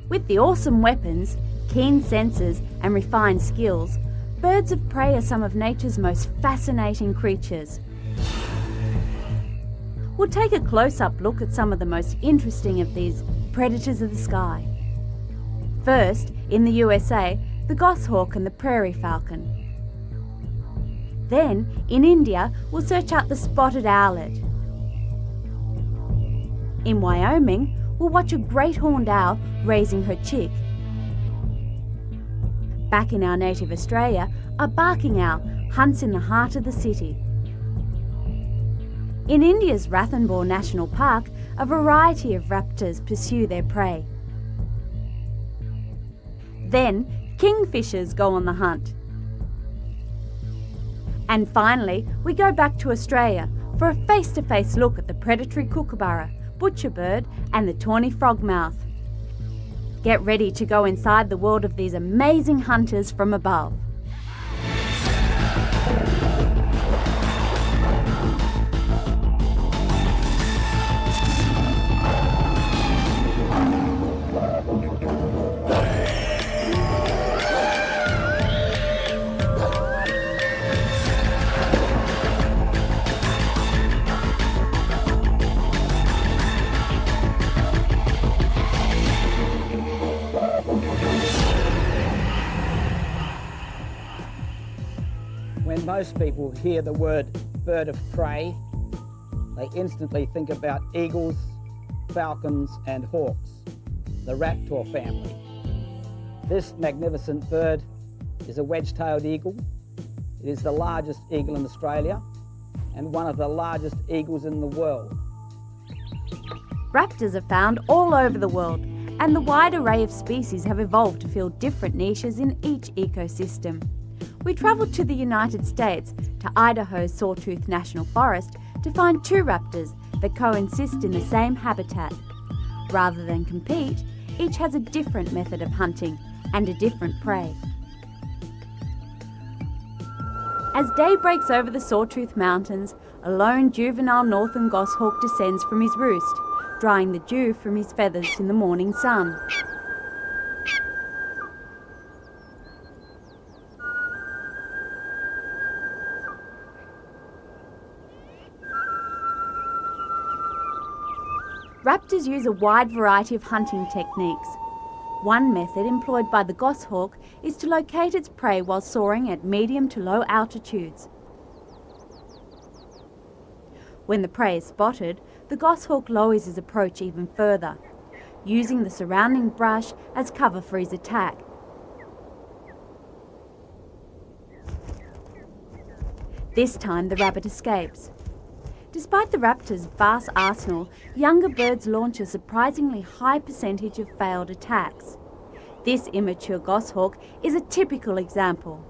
With the awesome weapons, keen senses and refined skills, birds of prey are some of nature's most fascinating creatures. We'll take a close-up look at some of the most interesting of these predators of the sky. First, in the USA, the goshawk and the prairie falcon. Then, in India, we'll search out the spotted owlet. In Wyoming, we'll watch a great horned owl raising her chick. Back in our native Australia, a barking owl hunts in the heart of the city. In India's Ranthambore National Park, a variety of raptors pursue their prey. Then, kingfishers go on the hunt. And finally, we go back to Australia for a face-to-face look at the predatory kookaburra, butcherbird and the tawny frogmouth. Get ready to go inside the world of these amazing hunters from above. When most people hear the word bird of prey, they instantly think about eagles, falcons and hawks, the raptor family. This magnificent bird is a wedge-tailed eagle. It is the largest eagle in Australia and one of the largest eagles in the world. Raptors are found all over the world, and the wide array of species have evolved to fill different niches in each ecosystem. We travelled to the United States, to Idaho's Sawtooth National Forest, to find two raptors that coexist in the same habitat. Rather than compete, each has a different method of hunting and a different prey. As day breaks over the Sawtooth Mountains, a lone juvenile northern goshawk descends from his roost, drying the dew from his feathers in the morning sun. Raptors use a wide variety of hunting techniques. One method employed by the goshawk is to locate its prey while soaring at medium to low altitudes. When the prey is spotted, the goshawk lowers his approach even further, using the surrounding brush as cover for his attack. This time the rabbit escapes. Despite the raptor's vast arsenal, younger birds launch a surprisingly high percentage of failed attacks. This immature goshawk is a typical example.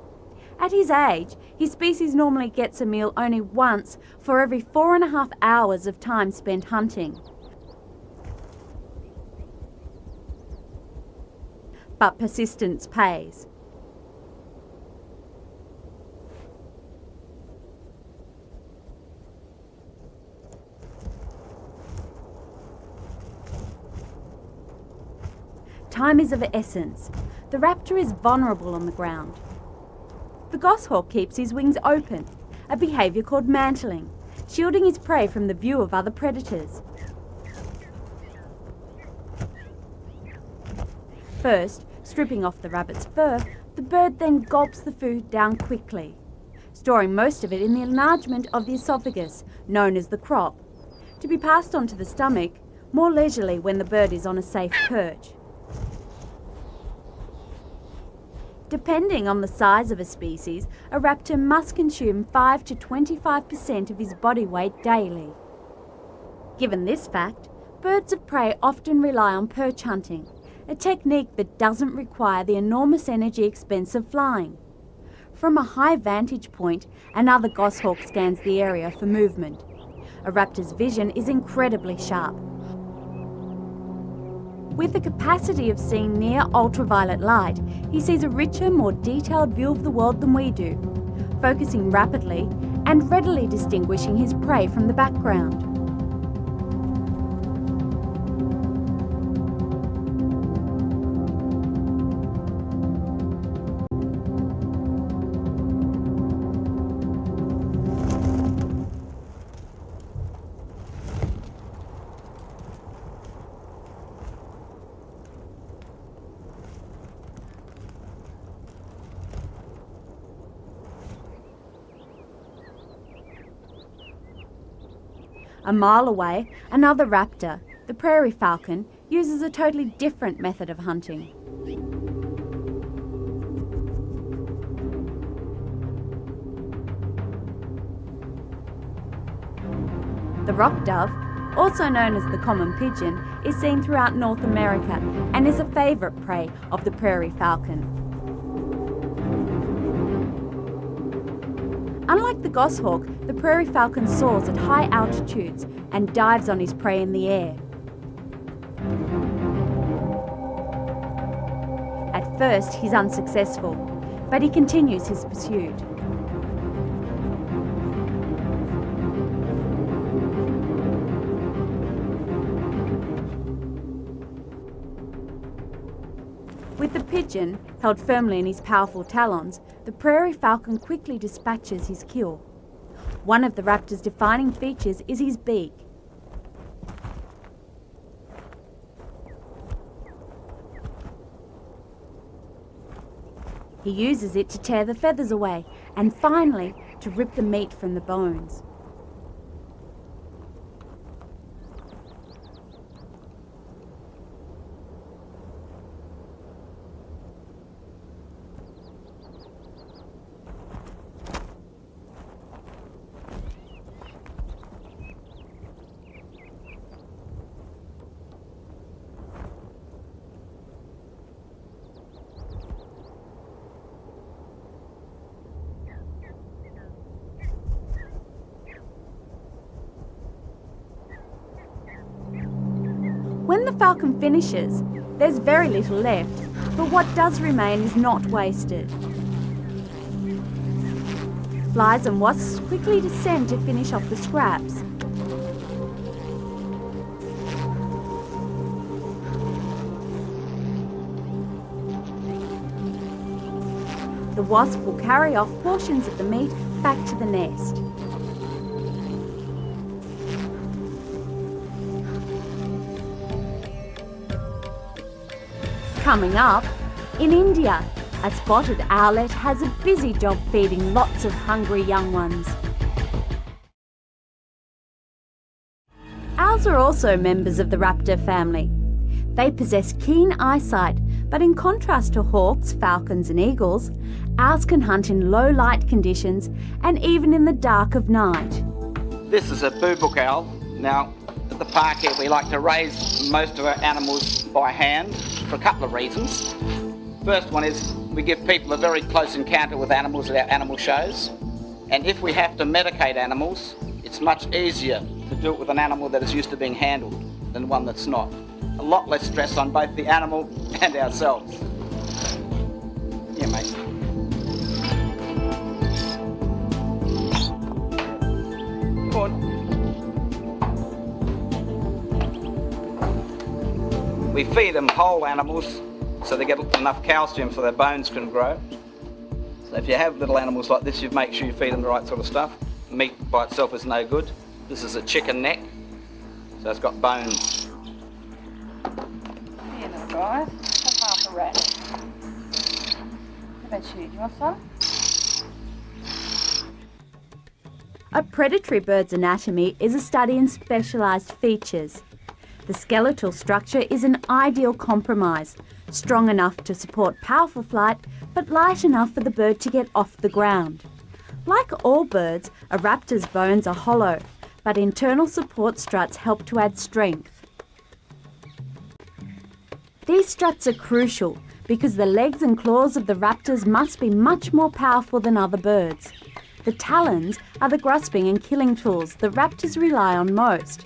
At his age, his species normally gets a meal only once for every 4.5 hours of time spent hunting. But persistence pays. Time is of the essence. The raptor is vulnerable on the ground. The goshawk keeps his wings open, a behaviour called mantling, shielding his prey from the view of other predators. First, stripping off the rabbit's fur, the bird then gulps the food down quickly, storing most of it in the enlargement of the esophagus, known as the crop, to be passed on to the stomach more leisurely when the bird is on a safe perch. Depending on the size of a species, a raptor must consume 5 to 25% of his body weight daily. Given this fact, birds of prey often rely on perch hunting, a technique that doesn't require the enormous energy expense of flying. From a high vantage point, another goshawk scans the area for movement. A raptor's vision is incredibly sharp. With the capacity of seeing near ultraviolet light, he sees a richer, more detailed view of the world than we do, focusing rapidly and readily distinguishing his prey from the background. A mile away, another raptor, the prairie falcon, uses a totally different method of hunting. The rock dove, also known as the common pigeon, is seen throughout North America and is a favourite prey of the prairie falcon. Unlike the goshawk, the prairie falcon soars at high altitudes and dives on his prey in the air. At first, he's unsuccessful, but he continues his pursuit. With the pigeon held firmly in his powerful talons, the prairie falcon quickly dispatches his kill. One of the raptor's defining features is his beak. He uses it to tear the feathers away and finally to rip the meat from the bones. When the falcon finishes, there's very little left, but what does remain is not wasted. Flies and wasps quickly descend to finish off the scraps. The wasp will carry off portions of the meat back to the nest. Coming up, in India, a spotted owlet has a busy job feeding lots of hungry young ones. Owls are also members of the raptor family. They possess keen eyesight, but in contrast to hawks, falcons and eagles, owls can hunt in low light conditions and even in the dark of night. This is a boobook owl. Now, at the park here, we like to raise most of our animals by hand for a couple of reasons. First one is we give people a very close encounter with animals at our animal shows. And if we have to medicate animals, it's much easier to do it with an animal that is used to being handled than one that's not. A lot less stress on both the animal and ourselves. Yeah, mate. Go on. We feed them whole animals so they get enough calcium so their bones can grow. So if you have little animals like this, you make sure you feed them the right sort of stuff. Meat by itself is no good. This is a chicken neck, so it's got bones. Here, little guy. Have half a rat. How about you? Do you want some? A predatory bird's anatomy is a study in specialised features. The skeletal structure is an ideal compromise, strong enough to support powerful flight, but light enough for the bird to get off the ground. Like all birds, a raptor's bones are hollow, but internal support struts help to add strength. These struts are crucial because the legs and claws of the raptors must be much more powerful than other birds. The talons are the grasping and killing tools the raptors rely on most.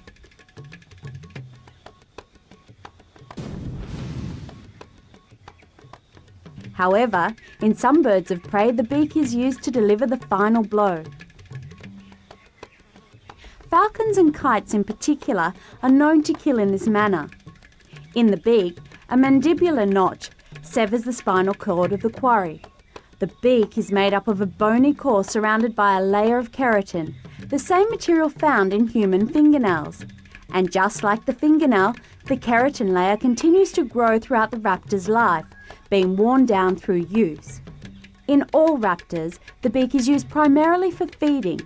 However, in some birds of prey, the beak is used to deliver the final blow. Falcons and kites in particular are known to kill in this manner. In the beak, a mandibular notch severs the spinal cord of the quarry. The beak is made up of a bony core surrounded by a layer of keratin, the same material found in human fingernails. And just like the fingernail, the keratin layer continues to grow throughout the raptor's life, being worn down through use. In all raptors, the beak is used primarily for feeding.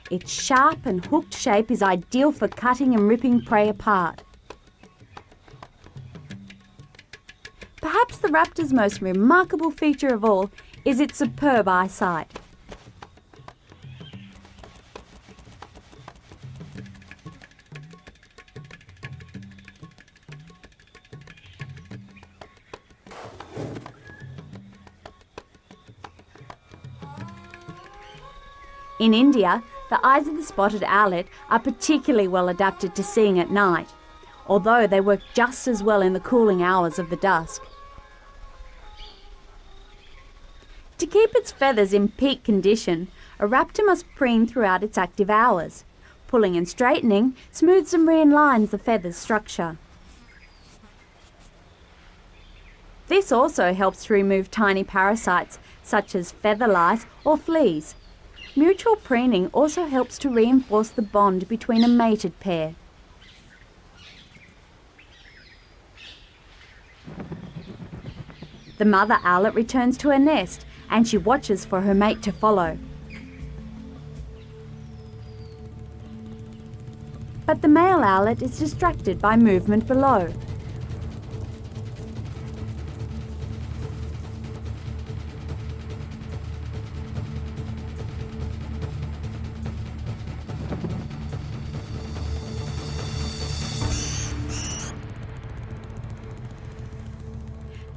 Its sharp and hooked shape is ideal for cutting and ripping prey apart. Perhaps the raptor's most remarkable feature of all is its superb eyesight. In India, the eyes of the spotted owlet are particularly well adapted to seeing at night, although they work just as well in the cooling hours of the dusk. To keep its feathers in peak condition, a raptor must preen throughout its active hours. Pulling and straightening smooths and realigns the feather's structure. This also helps to remove tiny parasites such as feather lice or fleas. Mutual preening also helps to reinforce the bond between a mated pair. The mother owlet returns to her nest and she watches for her mate to follow. But the male owlet is distracted by movement below.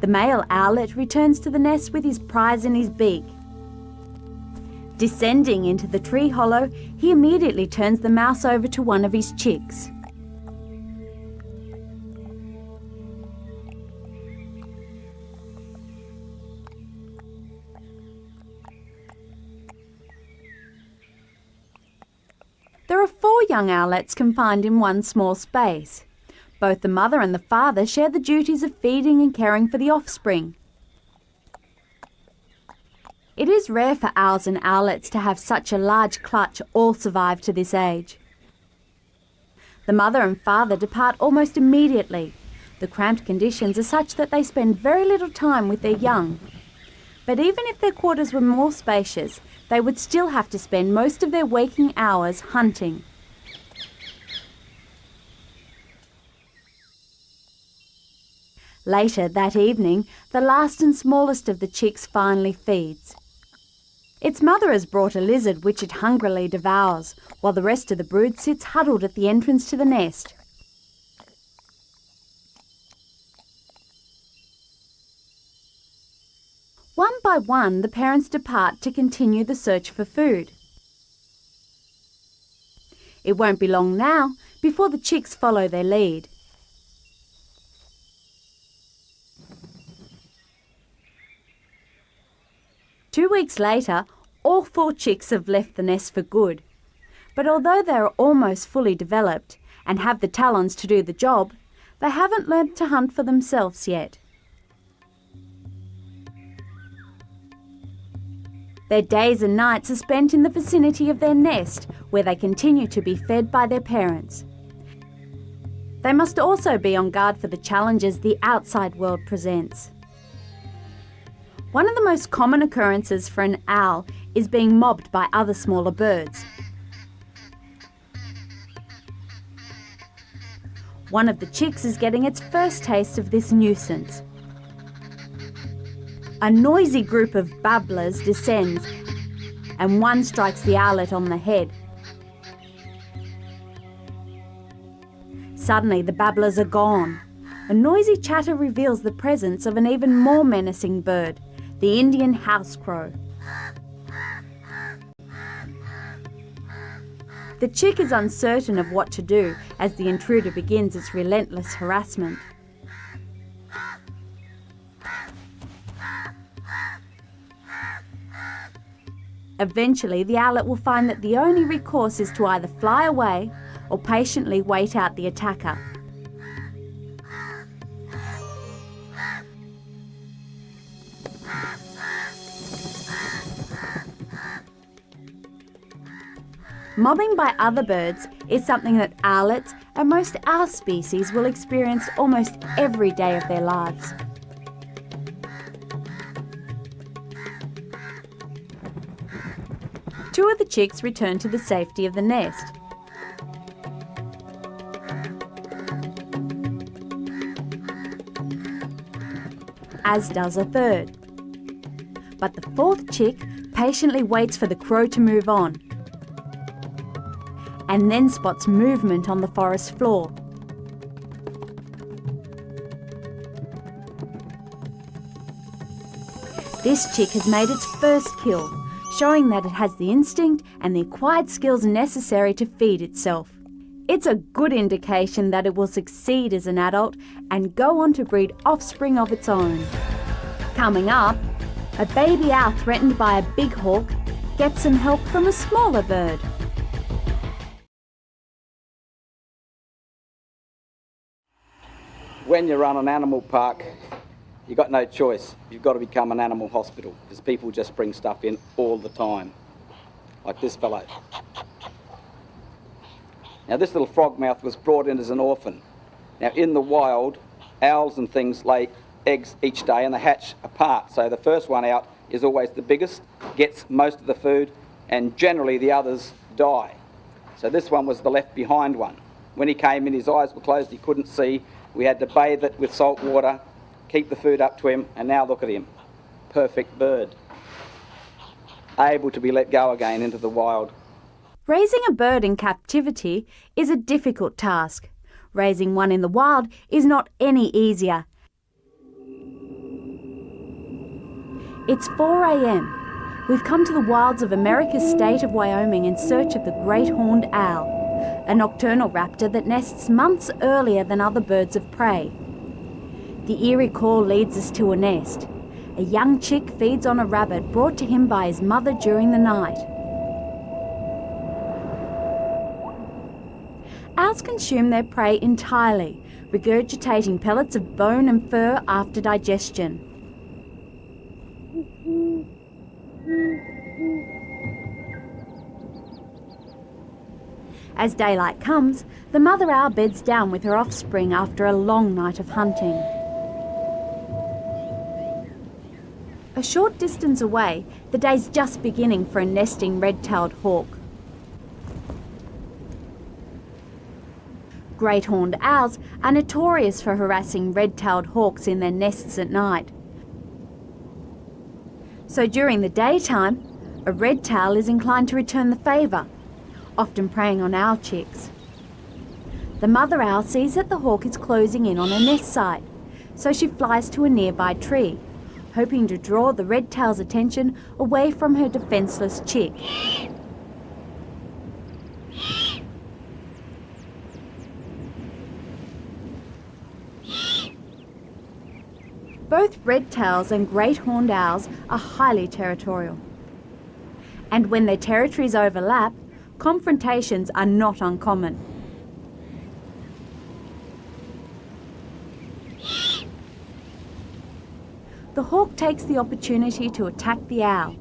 The male owlet returns to the nest with his prize in his beak. Descending into the tree hollow, he immediately turns the mouse over to one of his chicks. There are 4 young owlets confined in one small space. Both the mother and the father share the duties of feeding and caring for the offspring. It is rare for owls and owlets to have such a large clutch all survive to this age. The mother and father depart almost immediately. The cramped conditions are such that they spend very little time with their young. But even if their quarters were more spacious, they would still have to spend most of their waking hours hunting. Later that evening, the last and smallest of the chicks finally feeds. Its mother has brought a lizard which it hungrily devours, while the rest of the brood sits huddled at the entrance to the nest. One by one, the parents depart to continue the search for food. It won't be long now before the chicks follow their lead. Two weeks later, all 4 chicks have left the nest for good. But although they are almost fully developed and have the talons to do the job, they haven't learnt to hunt for themselves yet. Their days and nights are spent in the vicinity of their nest, where they continue to be fed by their parents. They must also be on guard for the challenges the outside world presents. One of the most common occurrences for an owl is being mobbed by other smaller birds. One of the chicks is getting its first taste of this nuisance. A noisy group of babblers descends, and one strikes the owlet on the head. Suddenly, the babblers are gone. A noisy chatter reveals the presence of an even more menacing bird, the Indian house crow. The chick is uncertain of what to do as the intruder begins its relentless harassment. Eventually, the owlet will find that the only recourse is to either fly away or patiently wait out the attacker. Mobbing by other birds is something that owlets and most owl species will experience almost every day of their lives. Two of the chicks return to the safety of the nest. As does a third. But the fourth chick patiently waits for the crow to move on, and then spots movement on the forest floor. This chick has made its first kill, showing that it has the instinct and the acquired skills necessary to feed itself. It's a good indication that it will succeed as an adult and go on to breed offspring of its own. Coming up, a baby owl threatened by a big hawk gets some help from a smaller bird. When you run an animal park, you've got no choice. You've got to become an animal hospital because people just bring stuff in all the time, like this fellow. Now this little frogmouth was brought in as an orphan. Now in the wild, owls and things lay eggs each day and they hatch apart. So the first one out is always the biggest, gets most of the food, and generally the others die. So this one was the left behind one. When he came in, his eyes were closed, he couldn't see. We had to bathe it with salt water, keep the food up to him, and now look at him. Perfect bird. Able to be let go again into the wild. Raising a bird in captivity is a difficult task. Raising one in the wild is not any easier. It's 4 a.m. We've come to the wilds of America's state of Wyoming in search of the great horned owl, a nocturnal raptor that nests months earlier than other birds of prey. The eerie call leads us to a nest. A young chick feeds on a rabbit brought to him by his mother during the night. Owls consume their prey entirely, regurgitating pellets of bone and fur after digestion. As daylight comes, the mother owl beds down with her offspring after a long night of hunting. A short distance away, the day's just beginning for a nesting red-tailed hawk. Great horned owls are notorious for harassing red-tailed hawks in their nests at night. So during the daytime, a red-tail is inclined to return the favour, often preying on owl chicks. The mother owl sees that the hawk is closing in on a nest site, so she flies to a nearby tree, hoping to draw the red-tail's attention away from her defenceless chick. Both red-tails and great horned owls are highly territorial. And when their territories overlap, confrontations are not uncommon. The hawk takes the opportunity to attack the owl.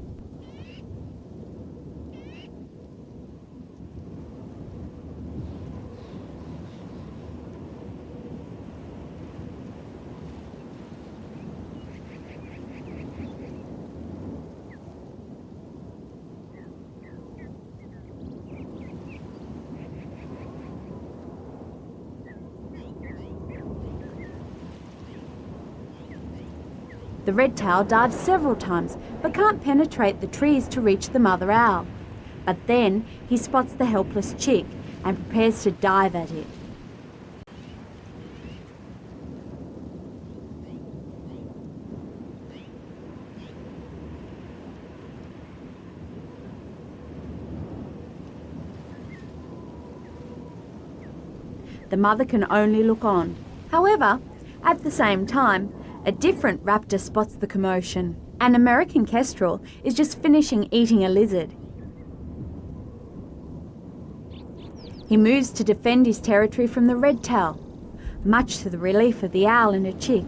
The red-tail dives several times, but can't penetrate the trees to reach the mother owl. But then he spots the helpless chick and prepares to dive at it. The mother can only look on. However, at the same time, a different raptor spots the commotion. An American kestrel is just finishing eating a lizard. He moves to defend his territory from the red-tail, much to the relief of the owl and her chick.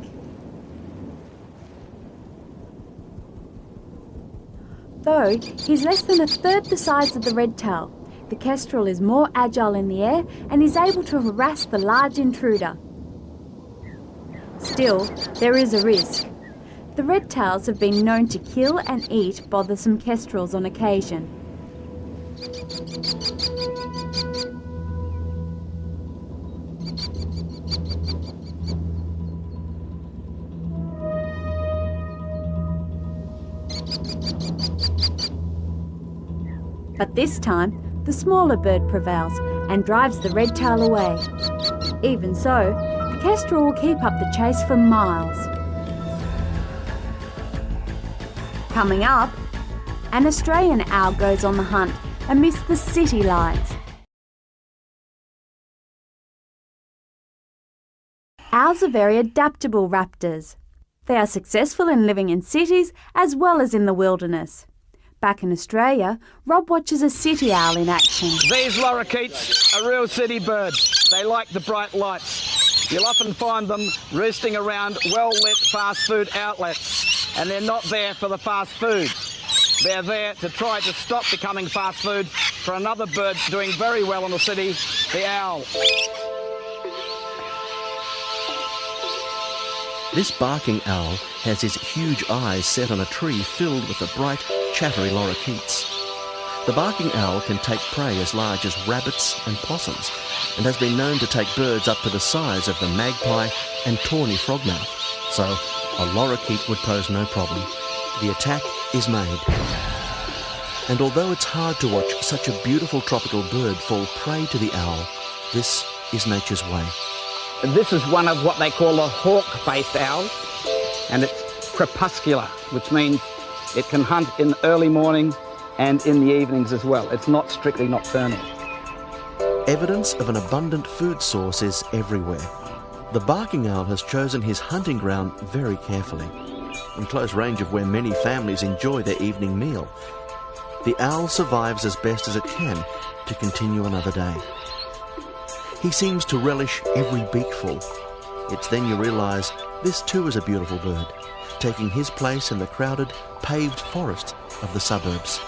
Though he's less than a third the size of the red-tail, the kestrel is more agile in the air and is able to harass the large intruder. Still, there is a risk. The red-tails have been known to kill and eat bothersome kestrels on occasion. But this time, the smaller bird prevails and drives the redtail away. Even so, the kestrel will keep up the chase for miles. Coming up, an Australian owl goes on the hunt amidst the city lights. Owls are very adaptable raptors. They are successful in living in cities as well as in the wilderness. Back in Australia, Rob watches a city owl in action. These lorikeets are real city birds. They like the bright lights. You'll often find them roosting around well-lit fast food outlets, and they're not there for the fast food. They're there to try to stop becoming fast food for another bird doing very well in the city, the owl. This barking owl has his huge eyes set on a tree filled with the bright, chattery lorikeets. The barking owl can take prey as large as rabbits and possums, and has been known to take birds up to the size of the magpie and tawny frogmouth. So a lorikeet would pose no problem. The attack is made. And although it's hard to watch such a beautiful tropical bird fall prey to the owl, this is nature's way. This is one of what they call a hawk-faced owl, and it's crepuscular, which means it can hunt in the early morning and in the evenings as well. It's not strictly nocturnal. Evidence of an abundant food source is everywhere. The barking owl has chosen his hunting ground very carefully, in close range of where many families enjoy their evening meal. The owl survives as best as it can to continue another day. He seems to relish every beakful. It's then you realise this too is a beautiful bird, taking his place in the crowded, paved forest of the suburbs.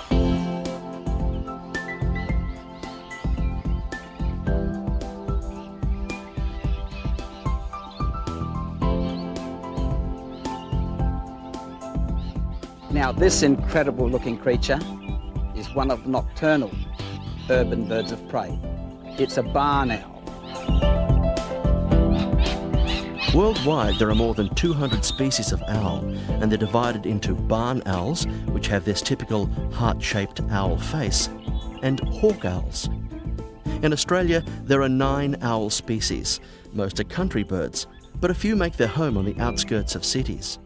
Now, this incredible looking creature is one of the nocturnal urban birds of prey. It's a barn owl. Worldwide, there are more than 200 species of owl, and they're divided into barn owls, which have this typical heart-shaped owl face, and hawk owls. In Australia, there are 9 owl species. Most are country birds, but a few make their home on the outskirts of cities.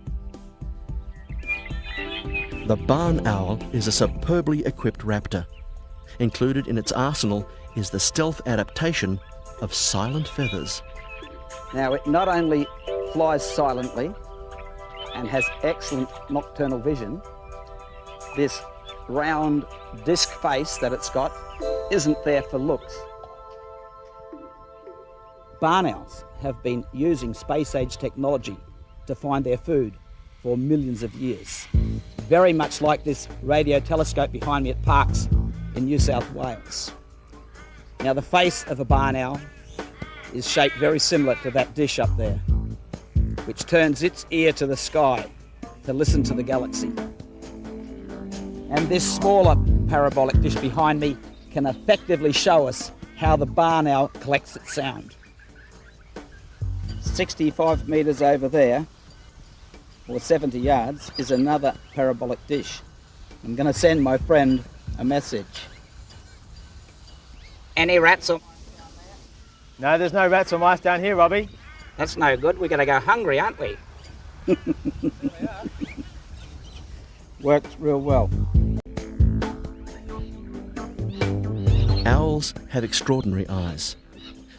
The barn owl is a superbly equipped raptor. Included in its arsenal is the stealth adaptation of silent feathers. Now, it not only flies silently and has excellent nocturnal vision, this round disc face that it's got isn't there for looks. Barn owls have been using space-age technology to find their food for millions of years. Very much like this radio telescope behind me at Parkes in New South Wales. Now, the face of a barn owl is shaped very similar to that dish up there, which turns its ear to the sky to listen to the galaxy. And this smaller parabolic dish behind me can effectively show us how the barn owl collects its sound. 65 metres over there, or 70 yards, is another parabolic dish. I'm going to send my friend a message. Any rats or... No, there's no rats or mice down here, Robbie. That's no good. We're going to go hungry, aren't we? Works real well. Owls have extraordinary eyes.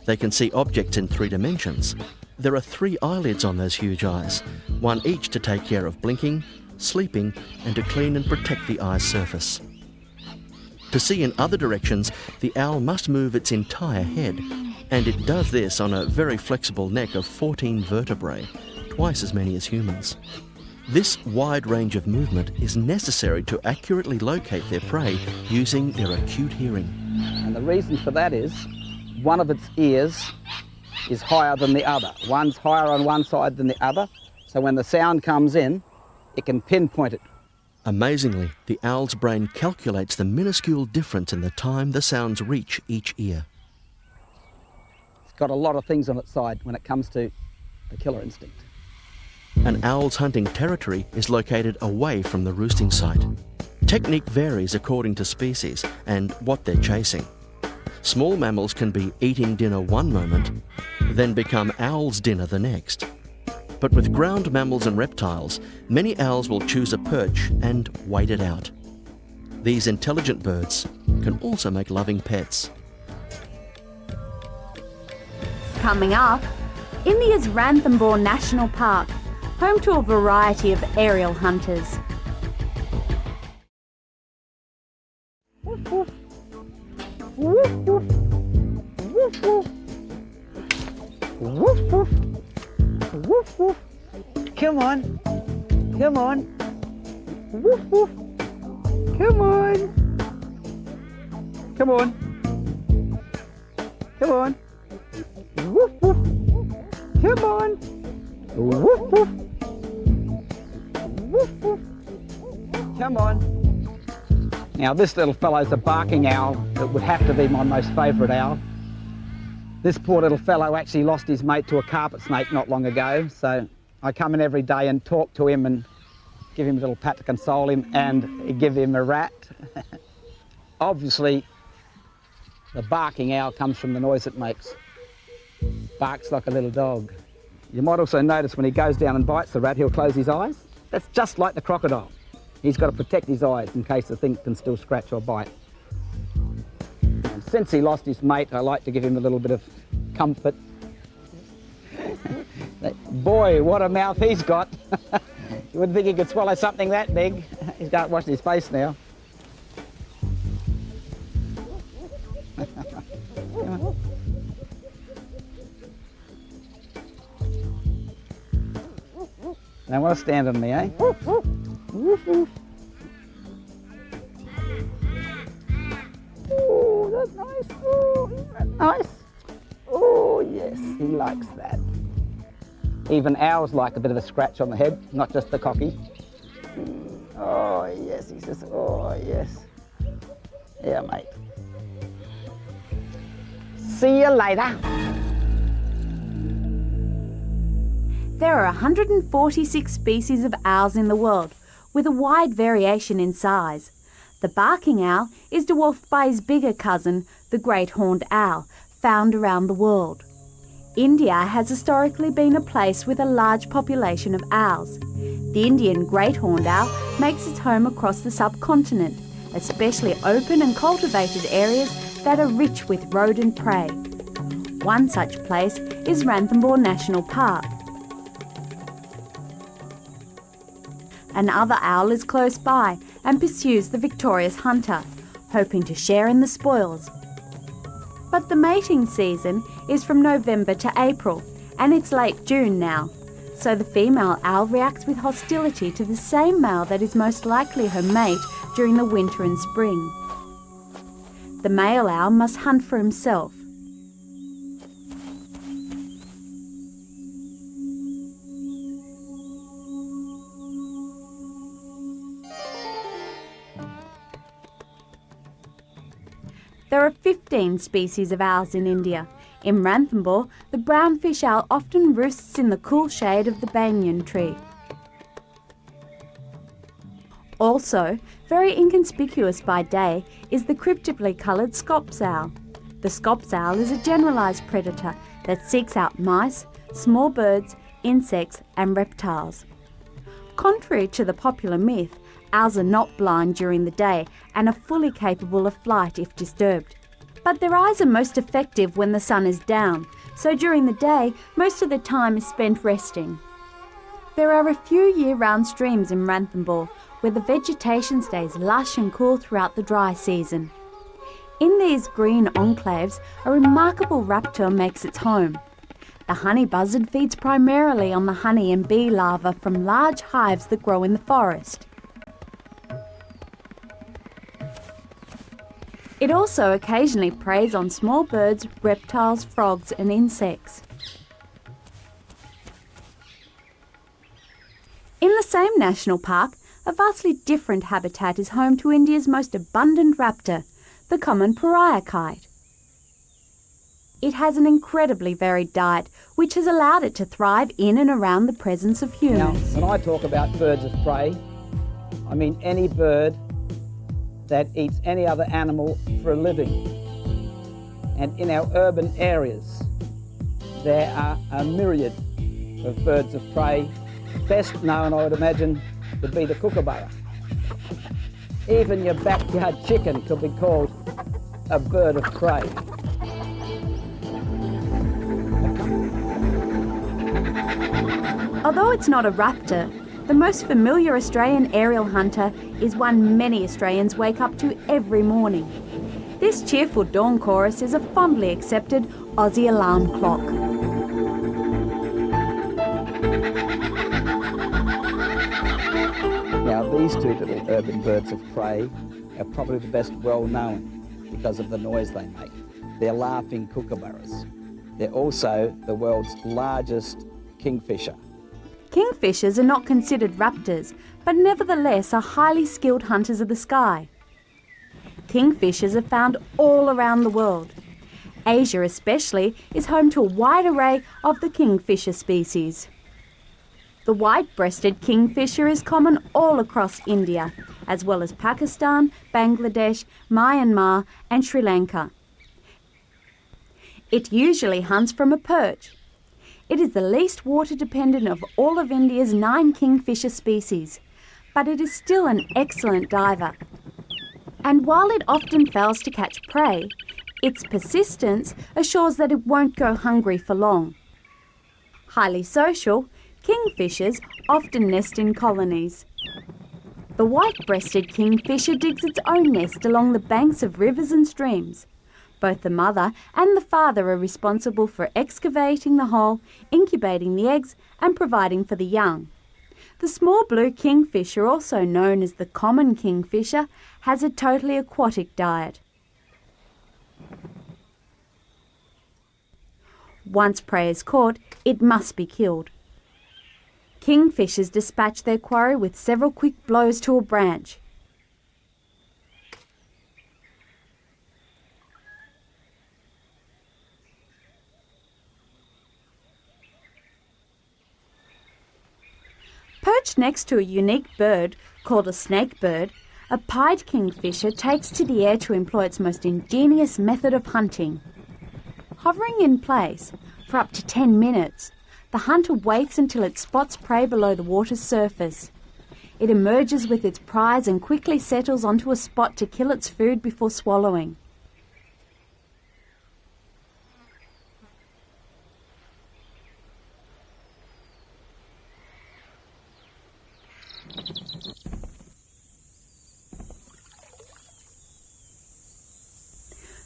They can see objects in 3 dimensions. There are 3 eyelids on those huge eyes, one each to take care of blinking, sleeping, and to clean and protect the eye's surface. To see in other directions, the owl must move its entire head, and it does this on a very flexible neck of 14 vertebrae, twice as many as humans. This wide range of movement is necessary to accurately locate their prey using their acute hearing. And the reason for that is one of its ears is higher than the other. One's higher on one side than the other, so when the sound comes in, it can pinpoint it Amazingly, the owl's brain calculates the minuscule difference in the time the sounds reach each ear. It's got a lot of things on its side when it comes to the killer instinct. An owl's hunting territory is located away from the roosting site. Technique varies according to species and what they're chasing. Small mammals can be eating dinner one moment, then become owl's dinner the next. But with ground mammals and reptiles, many owls will choose a perch and wait it out. These intelligent birds can also make loving pets. Coming up, India's Ranthambore National Park, home to a variety of aerial hunters. Come on, come on, woof woof, come on, come on, come on, woof woof, come on, woof woof, woof woof, come on. Now this little fellow's a barking owl. It would have to be my most favourite owl. This poor little fellow actually lost his mate to a carpet snake not long ago, so I come in every day and talk to him and give him a little pat to console him and give him a rat. Obviously, the barking owl comes from the noise it makes. Barks like a little dog. You might also notice when he goes down and bites the rat, he'll close his eyes. That's just like the crocodile. He's got to protect his eyes in case the thing can still scratch or bite. And since he lost his mate, I like to give him a little bit of comfort. Boy, what a mouth he's got. You wouldn't think he could swallow something that big. He's got to wash his face now. Now want to stand on me, eh? Oh, that's nice. Oh, isn't that nice? Oh, yes, he likes that. Even owls like a bit of a scratch on the head, not just the cocky. Oh, yes, he says, oh, yes. Yeah, mate. See you later. There are 146 species of owls in the world, with a wide variation in size. The barking owl is dwarfed by his bigger cousin, the great horned owl, found around the world. India has historically been a place with a large population of owls. The Indian great horned owl makes its home across the subcontinent, especially open and cultivated areas that are rich with rodent prey. One such place is Ranthambore National Park. Another owl is close by and pursues the victorious hunter, hoping to share in the spoils. But the mating season is from November to April, and it's late June now, so the female owl reacts with hostility to the same male that is most likely her mate during the winter and spring. The male owl must hunt for himself. There are 15 species of owls in India. In Ranthambore, the brownfish owl often roosts in the cool shade of the banyan tree. Also, very inconspicuous by day is the cryptically coloured scops owl. The scops owl is a generalised predator that seeks out mice, small birds, insects and reptiles. Contrary to the popular myth, owls are not blind during the day and are fully capable of flight if disturbed. But their eyes are most effective when the sun is down, so during the day, most of the time is spent resting. There are a few year-round streams in Ranthambore where the vegetation stays lush and cool throughout the dry season. In these green enclaves, a remarkable raptor makes its home. The honey buzzard feeds primarily on the honey and bee larvae from large hives that grow in the forest. It also occasionally preys on small birds, reptiles, frogs and insects. In the same national park, a vastly different habitat is home to India's most abundant raptor, the common pariah kite. It has an incredibly varied diet, which has allowed it to thrive in and around the presence of Now, humans. when I talk about birds of prey, I mean any bird that eats any other animal for a living. And in our urban areas, there are a myriad of birds of prey. Best known, I would imagine, would be the kookaburra. Even your backyard chicken could be called a bird of prey. Although it's not a raptor, the most familiar Australian aerial hunter is one many Australians wake up to every morning. This cheerful dawn chorus is a fondly accepted Aussie alarm clock. Now, these two little urban birds of prey are probably the best well known because of the noise they make. They're laughing kookaburras. They're also the world's largest kingfisher. Kingfishers are not considered raptors, but nevertheless are highly skilled hunters of the sky. Kingfishers are found all around the world. Asia especially is home to a wide array of the kingfisher species. The white-breasted kingfisher is common all across India, as well as Pakistan, Bangladesh, Myanmar and Sri Lanka. It usually hunts from a perch. It is the least water-dependent of all of India's 9 kingfisher species, but it is still an excellent diver. And while it often fails to catch prey, its persistence assures that it won't go hungry for long. Highly social, kingfishers often nest in colonies. The white-breasted kingfisher digs its own nest along the banks of rivers and streams. Both the mother and the father are responsible for excavating the hole, incubating the eggs, and providing for the young. The small blue kingfisher, also known as the common kingfisher, has a totally aquatic diet. Once prey is caught, it must be killed. Kingfishers dispatch their quarry with several quick blows to a branch. Perched next to a unique bird called a snakebird, a pied kingfisher takes to the air to employ its most ingenious method of hunting. Hovering in place for up to 10 minutes, the hunter waits until it spots prey below the water's surface. It emerges with its prize and quickly settles onto a spot to kill its food before swallowing.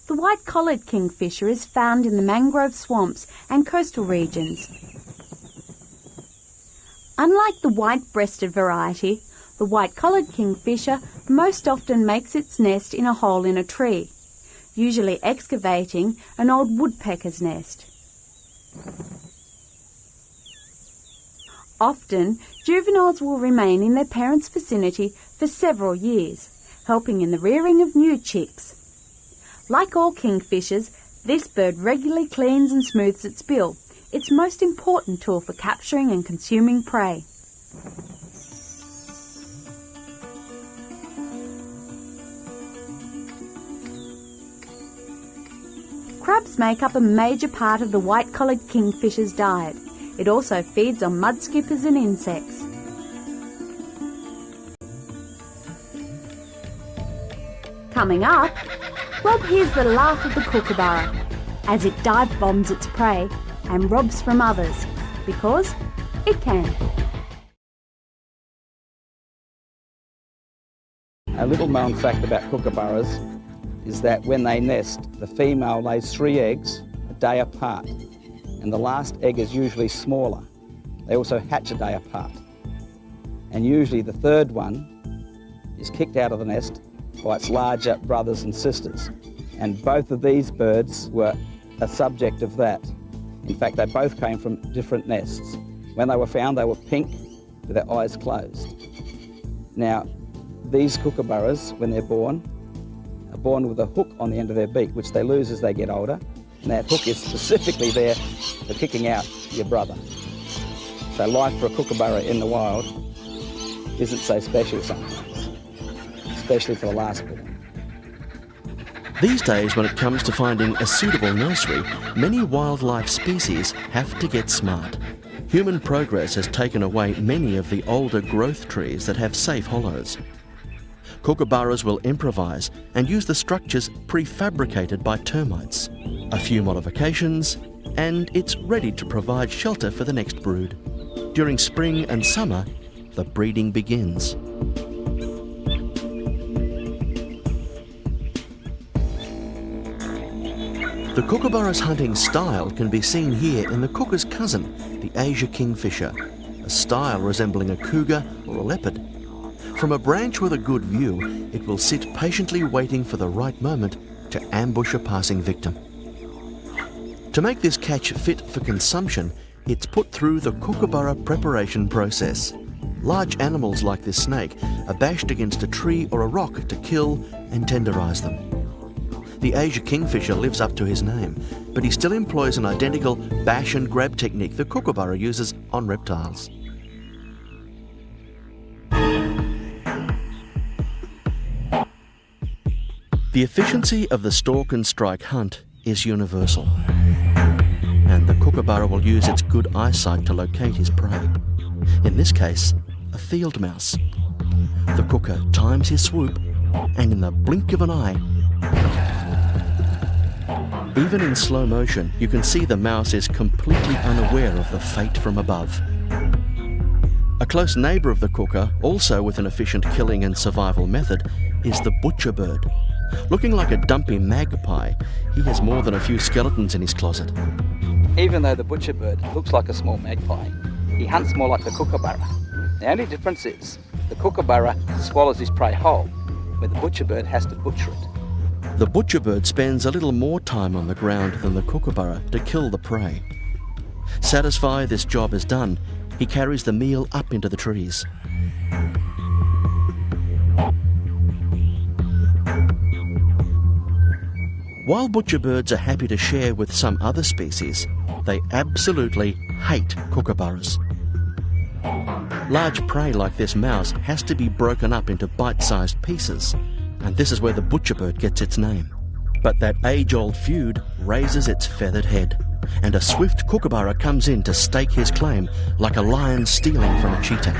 The white-collared kingfisher is found in the mangrove swamps and coastal regions. Unlike the white-breasted variety, the white-collared kingfisher most often makes its nest in a hole in a tree, usually excavating an old woodpecker's nest. Often, juveniles will remain in their parents' vicinity for several years, helping in the rearing of new chicks. Like all kingfishers, this bird regularly cleans and smooths its bill, its most important tool for capturing and consuming prey. Crabs make up a major part of the white-collared kingfisher's diet. It also feeds on mudskippers and insects. Coming up, Rob hears the laugh of the kookaburra as it dive bombs its prey and robs from others, because it can. A little known fact about kookaburras is that when they nest, the female lays 3 eggs a day apart, and the last egg is usually smaller. They also hatch a day apart. And usually the third one is kicked out of the nest by its larger brothers and sisters. And both of these birds were a subject of that. In fact, they both came from different nests. When they were found, they were pink with their eyes closed. Now, these kookaburras, when they're born, are born with a hook on the end of their beak, which they lose as they get older. And that hook is specifically there for kicking out your brother. So life for a kookaburra in the wild isn't so special sometimes, especially for the last born. These days, when it comes to finding a suitable nursery, many wildlife species have to get smart. Human progress has taken away many of the older growth trees that have safe hollows. Kookaburras will improvise and use the structures prefabricated by termites. A few modifications, and it's ready to provide shelter for the next brood. During spring and summer, the breeding begins. The kookaburra's hunting style can be seen here in the kooka's cousin, the Asia kingfisher, a style resembling a cougar or a leopard. From a branch with a good view, it will sit patiently waiting for the right moment to ambush a passing victim. To make this catch fit for consumption, it's put through the kookaburra preparation process. Large animals like this snake are bashed against a tree or a rock to kill and tenderise them. The Asia kingfisher lives up to his name, but he still employs an identical bash and grab technique the kookaburra uses on reptiles. The efficiency of the stalk and strike hunt is universal, and the kookaburra will use its good eyesight to locate his prey. In this case, a field mouse. The kooka times his swoop, and in the blink of an eye, even in slow motion, you can see the mouse is completely unaware of the fate from above. A close neighbour of the kooka, also with an efficient killing and survival method, is the butcherbird. Looking like a dumpy magpie, he has more than a few skeletons in his closet. Even though the butcherbird looks like a small magpie, he hunts more like the kookaburra. The only difference is the kookaburra swallows his prey whole, where the butcherbird has to butcher it. The butcherbird spends a little more time on the ground than the kookaburra to kill the prey. Satisfied this job is done, he carries the meal up into the trees. While butcherbirds are happy to share with some other species, they absolutely hate kookaburras. Large prey like this mouse has to be broken up into bite-sized pieces, and this is where the butcherbird gets its name. But that age-old feud raises its feathered head, and a swift kookaburra comes in to stake his claim like a lion stealing from a cheetah.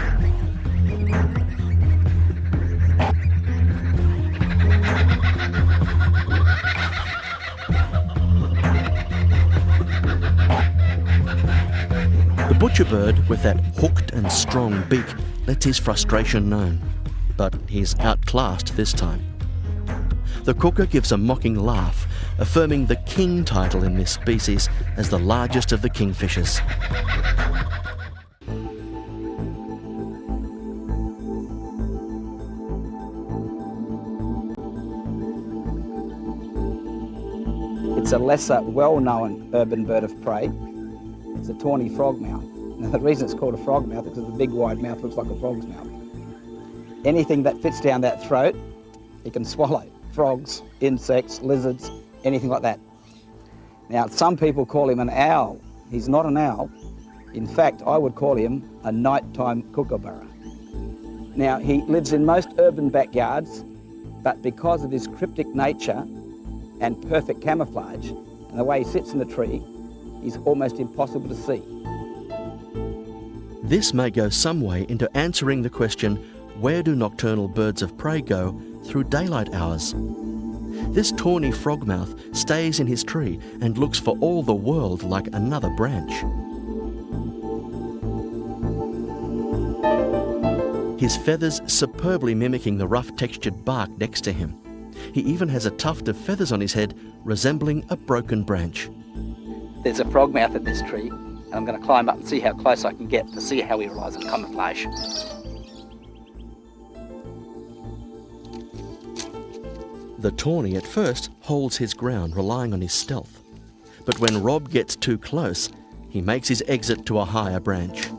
The butcherbird, with that hooked and strong beak, lets his frustration known. But he's outclassed this time. The kooka gives a mocking laugh, affirming the king title in this species as the largest of the kingfishers. It's a lesser, well-known urban bird of prey. It's a tawny frogmouth. Now, the reason it's called a frogmouth is because the big wide mouth looks like a frog's mouth. Anything that fits down that throat, it can swallow. Frogs, insects, lizards, anything like that. Now, some people call him an owl. He's not an owl. In fact, I would call him a nighttime kookaburra. Now, he lives in most urban backyards, but because of his cryptic nature and perfect camouflage, and the way he sits in the tree, he's almost impossible to see. This may go some way into answering the question, where do nocturnal birds of prey go through daylight hours? This tawny frogmouth stays in his tree and looks for all the world like another branch. His feathers superbly mimicking the rough textured bark next to him. He even has a tuft of feathers on his head resembling a broken branch. There's a frogmouth in this tree, and I'm going to climb up and see how close I can get to see how he relies on camouflage. The tawny at first holds his ground, relying on his stealth. But when Rob gets too close, he makes his exit to a higher branch.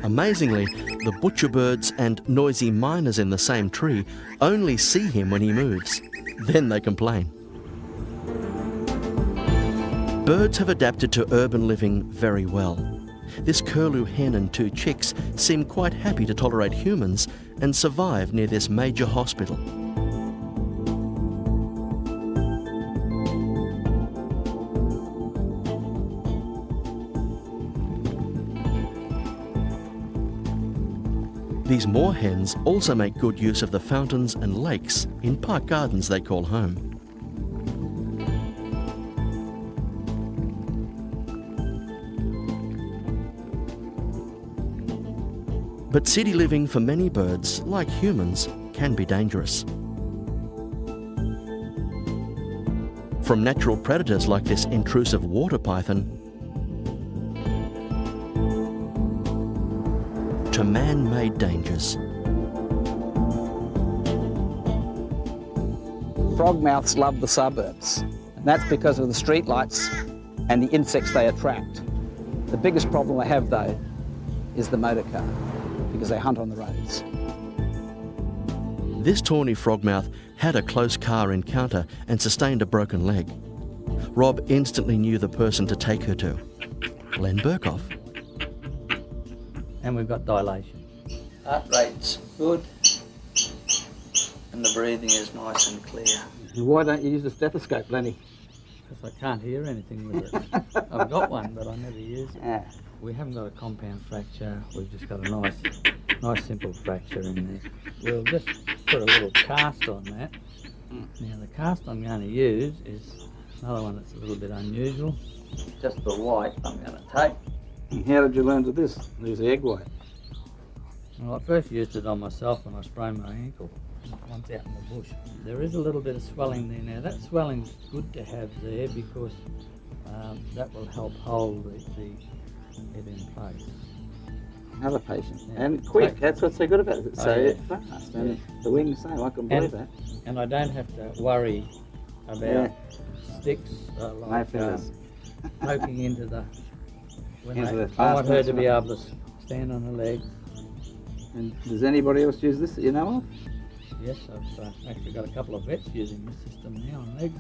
Amazingly, the butcherbirds and noisy miners in the same tree only see him when he moves. Then they complain. Birds have adapted to urban living very well. This curlew hen and 2 chicks seem quite happy to tolerate humans and survive near this major hospital. These moorhens also make good use of the fountains and lakes in park gardens they call home. But city living for many birds, like humans, can be dangerous. From natural predators like this intrusive water python to man-made dangers. Frogmouths love the suburbs, and that's because of the streetlights and the insects they attract. The biggest problem they have, though, is the motor car, because they hunt on the roads. This tawny frogmouth had a close car encounter and sustained a broken leg. Rob instantly knew the person to take her to, Len Berkoff. And we've got dilation. Heart rate's good, and the breathing is nice and clear. Why don't you use a stethoscope, Lenny? Because I can't hear anything with it. I've got one, but I never use it. Ah. We haven't got a compound fracture. We've just got a nice simple fracture in there. We'll just put a little cast on that. Now the cast I'm going to use is another one that's a little bit unusual. Just the white I'm going to take. How did you learn to use the egg white? Well, I first used it on myself when I sprained my ankle once out in the bush. There is a little bit of swelling there. Now that swelling's good to have there because that will help hold it in place. Another patient. Yeah. And quick, that's what's so good about it. It's so fast. And Yeah. the wings same, I can believe that. And I don't have to worry about sticks like feathers. poking into the... Into the I want her fast to be ones. able to stand on her legs. And does anybody else use this that you know of? Yes, I've actually got a couple of vets using this system now on legs.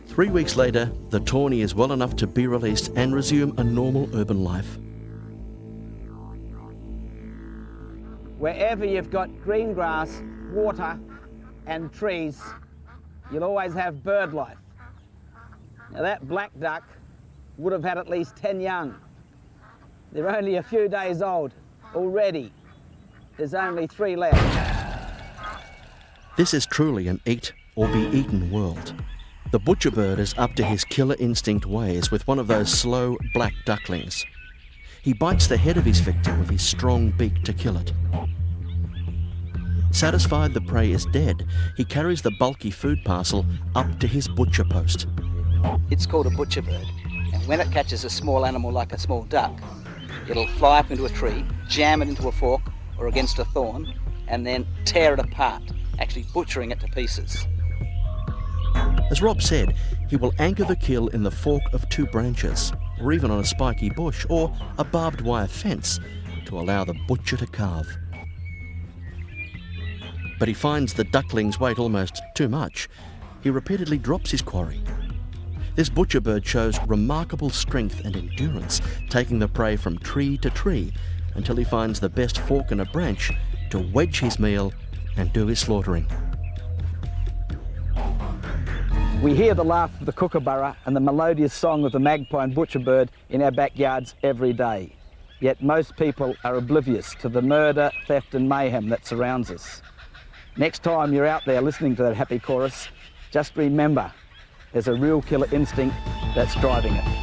3 weeks later, the tawny is well enough to be released and resume a normal urban life. Wherever you've got green grass, water and trees, you'll always have bird life. Now that black duck would have had at least 10 young. They're only a few days old already. There's only 3 left. This is truly an eat or be eaten world. The butcherbird is up to his killer instinct ways with one of those slow black ducklings. He bites the head of his victim with his strong beak to kill it. Satisfied the prey is dead, he carries the bulky food parcel up to his butcher post. It's called a butcherbird, and when it catches a small animal like a small duck, it'll fly up into a tree, jam it into a fork or against a thorn, and then tear it apart, actually butchering it to pieces. As Rob said, he will anchor the kill in the fork of 2 branches, or even on a spiky bush or a barbed wire fence to allow the butcher to carve. But he finds the ducklings weight almost too much. He repeatedly drops his quarry. This butcherbird shows remarkable strength and endurance, taking the prey from tree to tree until he finds the best fork in a branch to wedge his meal and do his slaughtering. We hear the laugh of the kookaburra and the melodious song of the magpie and butcherbird in our backyards every day. Yet most people are oblivious to the murder, theft and mayhem that surrounds us. Next time you're out there listening to that happy chorus, just remember there's a real killer instinct that's driving it.